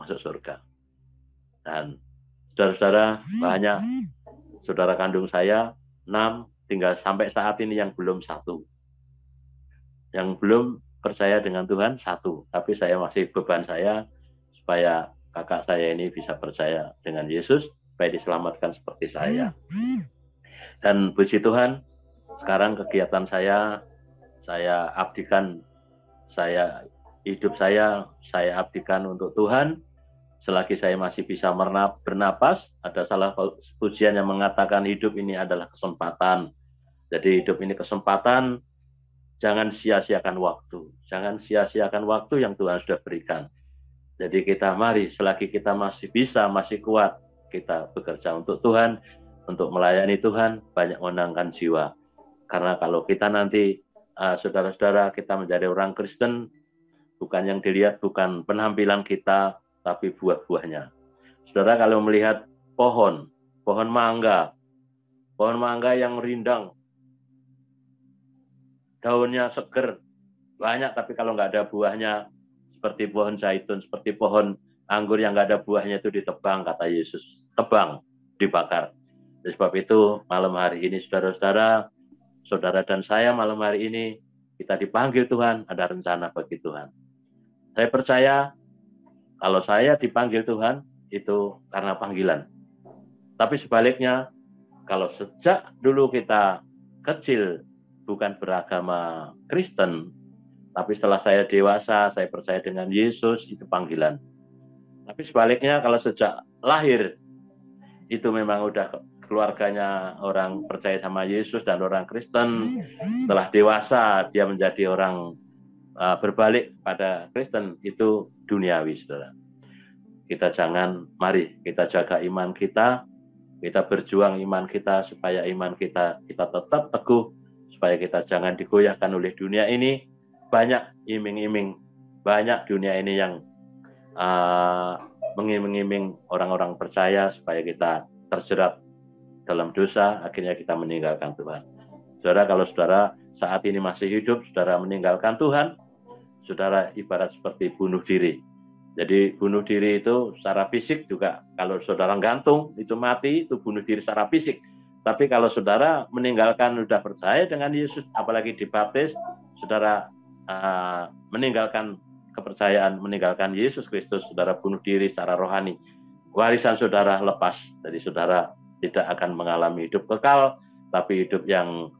masuk surga. Dan saudara-saudara, banyak saudara kandung saya, 6, tinggal sampai saat ini yang belum 1. Yang belum percaya dengan Tuhan 1. Tapi saya masih beban saya supaya kakak saya ini bisa percaya dengan Yesus, supaya diselamatkan seperti saya. Dan puji Tuhan, sekarang kegiatan saya abdikan, hidup saya abdikan untuk Tuhan. Selagi saya masih bisa bernapas, ada salah pujian yang mengatakan hidup ini adalah kesempatan. Jadi hidup ini kesempatan, jangan sia-siakan waktu. Jangan sia-siakan waktu yang Tuhan sudah berikan. Jadi kita mari, selagi kita masih bisa, masih kuat, kita bekerja untuk Tuhan, untuk melayani Tuhan, banyak menangkan jiwa. Karena kalau kita nanti, saudara-saudara, kita menjadi orang Kristen, bukan yang dilihat, bukan penampilan kita, tapi buah-buahnya. Saudara, kalau melihat pohon mangga yang rindang, daunnya seger, banyak, tapi kalau nggak ada buahnya, seperti pohon zaitun, seperti pohon anggur yang nggak ada buahnya, itu ditebang, kata Yesus. Tebang, dibakar. Oleh sebab itu, malam hari ini, saudara-saudara, saudara dan saya malam hari ini, kita dipanggil Tuhan, ada rencana bagi Tuhan. Saya percaya, kalau saya dipanggil Tuhan, itu karena panggilan. Tapi sebaliknya, kalau sejak dulu kita kecil, bukan beragama Kristen, tapi setelah saya dewasa, saya percaya dengan Yesus, itu panggilan. Tapi sebaliknya, kalau sejak lahir, itu memang udah keluarganya orang percaya sama Yesus dan orang Kristen. Setelah dewasa, dia menjadi orang berbalik pada Kristen, itu duniawi, saudara. Mari kita jaga iman kita berjuang iman kita, supaya iman kita tetap teguh, supaya kita jangan digoyahkan oleh dunia ini. Banyak iming-iming, banyak dunia ini yang mengiming-iming orang-orang percaya, supaya kita terjerat dalam dosa, akhirnya kita meninggalkan Tuhan. Saudara, kalau saudara saat ini masih hidup, saudara meninggalkan Tuhan, saudara ibarat seperti bunuh diri. Jadi bunuh diri itu secara fisik juga, kalau saudara gantung itu mati, itu bunuh diri secara fisik. Tapi kalau saudara meninggalkan, sudah percaya dengan Yesus, apalagi dibaptis, saudara meninggalkan kepercayaan, meninggalkan Yesus Kristus, saudara bunuh diri secara rohani. Warisan saudara lepas, jadi saudara tidak akan mengalami hidup kekal, tapi hidup yang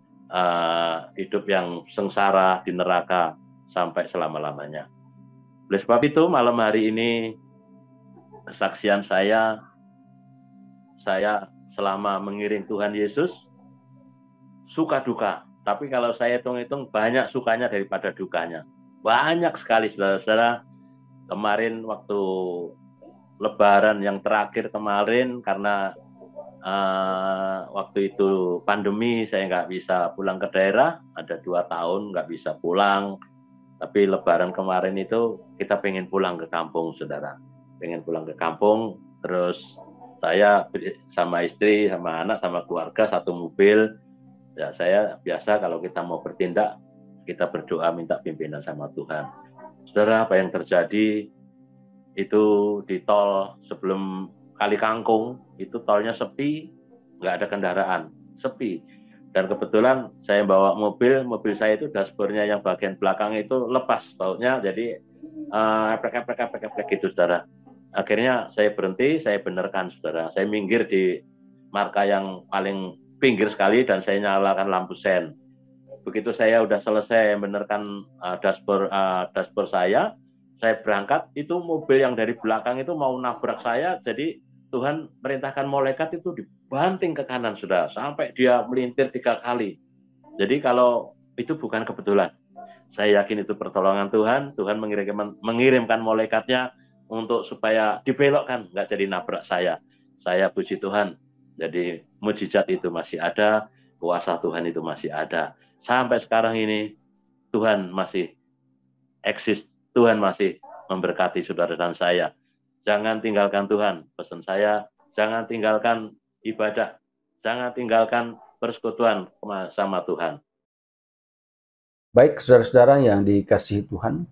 sengsara di neraka sampai selama-lamanya. Oleh sebab itu, malam hari ini kesaksian saya selama mengiring Tuhan Yesus, suka duka. Tapi kalau saya hitung-hitung, banyak sukanya daripada dukanya. Banyak sekali, saudara-saudara. Kemarin waktu Lebaran yang terakhir kemarin, karena waktu itu pandemi, saya nggak bisa pulang ke daerah, ada 2 tahun nggak bisa pulang. Tapi Lebaran kemarin itu kita pengen pulang ke kampung, saudara. Pengen pulang ke kampung, terus saya sama istri, sama anak, sama keluarga satu mobil. Ya, saya biasa kalau kita mau bertindak, kita berdoa minta pimpinan sama Tuhan. Saudara, apa yang terjadi itu di tol sebelum Kali Kangkung, itu tolnya sepi, nggak ada kendaraan, sepi. Dan kebetulan saya bawa mobil saya itu dashboardnya yang bagian belakang itu lepas bautnya, jadi eplek gitu, saudara. Akhirnya saya berhenti, saya benerkan, saudara. Saya minggir di marka yang paling pinggir sekali dan saya nyalakan lampu sen. Begitu saya udah selesai benerkan dashboard saya berangkat, itu mobil yang dari belakang itu mau nabrak saya, jadi Tuhan merintahkan malaikat itu dibanting ke kanan, sudah sampai dia melintir 3 kali. Jadi kalau itu bukan kebetulan, saya yakin itu pertolongan Tuhan. Tuhan mengirimkan malaikatnya untuk supaya dibelokkan, nggak jadi nabrak saya. Saya puji Tuhan. Jadi mujizat itu masih ada, kuasa Tuhan itu masih ada. Sampai sekarang ini Tuhan masih eksis, Tuhan masih memberkati saudara dan saya. Jangan tinggalkan Tuhan. Pesan saya, jangan tinggalkan ibadah. Jangan tinggalkan persekutuan sama Tuhan. Baik, saudara-saudara yang dikasihi Tuhan,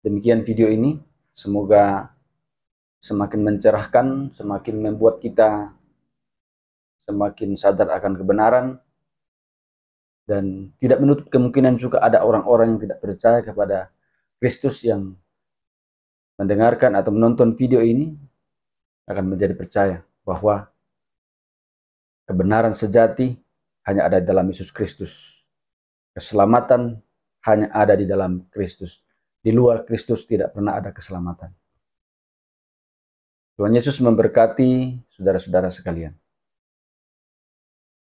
demikian video ini. Semoga semakin mencerahkan, semakin membuat kita semakin sadar akan kebenaran, dan tidak menutup kemungkinan juga ada orang-orang yang tidak percaya kepada Kristus yang mendengarkan atau menonton video ini akan menjadi percaya bahwa kebenaran sejati hanya ada di dalam Yesus Kristus. Keselamatan hanya ada di dalam Kristus. Di luar Kristus tidak pernah ada keselamatan. Tuhan Yesus memberkati saudara-saudara sekalian.